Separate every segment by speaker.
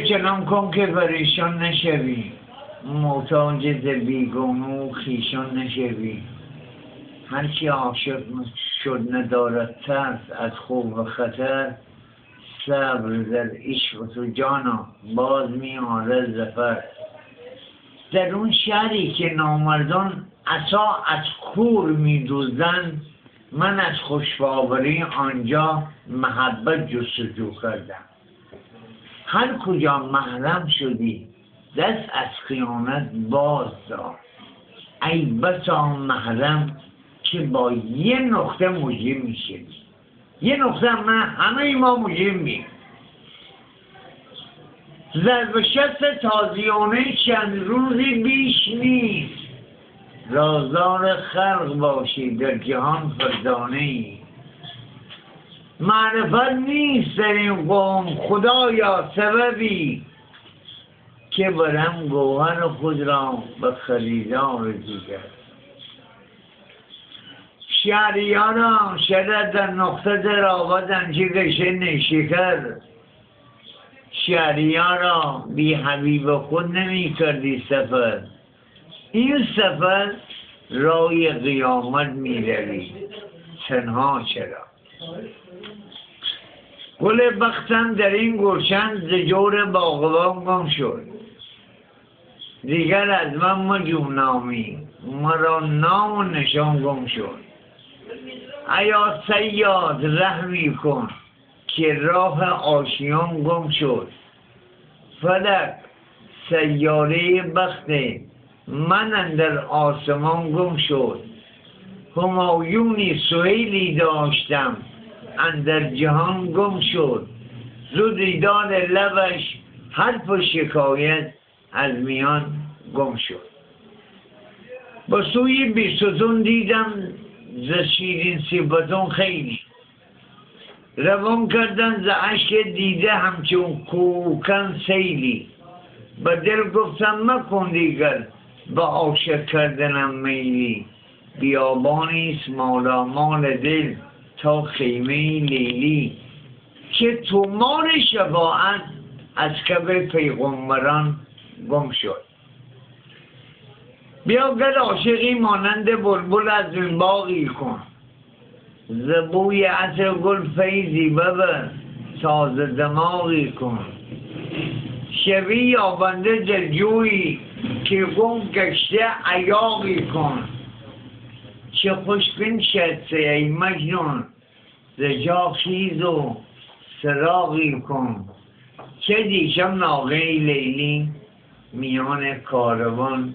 Speaker 1: چنان کن که پریشان نشوی، محتاج ز بیگانه و خویشان نشوی. هر کی عاشق شد ندارد ترس از خوف و خطر، صبر در عشق تو جانا باز می آرد ظفر. در اون شهری که نامردان عصا از کور می دزدند، من از خوشباوری آنجا محبت جستجو کردم. هر کجا محرم شدی دست از خیانت باز دار. ای بسا محرم که با یه نقطه مجرم میشه، یه نقطه من همه ما مجرمیم. ضرب شست تازیانه چند روزی بیش نیست، رازدار خلق باشی در جهان فردانه ای. معرفت نیست در این قوم خدایا سببی، که برم گوهر خود را به خریدار دیگر. شهریاران شرط در نقطه در آبادن چه گشه نیشکر. شهریارا بی حبیب خود نمی کردی سفر، این سفر رای قیامت می روی تنها چرا. گل بختم در این گلشن ز جور باغبان گم شد، دیگر از من مجو نامی مرا نام و نشان گم شد. ایا صیاد رحمی کن که راه آشیان گم شد، فلک سیاره بخت من اندر آسمان گم شد. همایونی سهیلی داشتم اندر جهان گم شد، زود دیدار لبش حرف و شکایت از میان گم شد. با سوی بیستون دیدم ز شیرین صفتون خیلی، روان کردن ز اشک دیده همچون کوکن سیلی. به دل گفتم مکن دیگر به عاشق کردنم میلی، بیابانیست مالامال دل تا خیمه لیلی. که تومار شفاعت از کف پیغمبران گم شد. بیا گر عاشقی مانند بلبل از این باغی کن، ز بوی عطر گل فیضی ببر تازه دماغی کن. شوی یابنده دلجویی که گم گشته ایاغی کن. چه خوش بنشسته ای مجنون ز جا خیز و سراغی کن. چه دیشب ناقه لیلی میان کاروان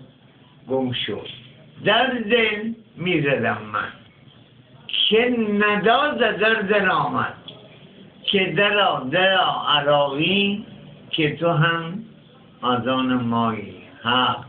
Speaker 1: گم شد. در دل میزدم من که ندا ز در آمد، که درا عراقی که تو هم از آن مایی. حق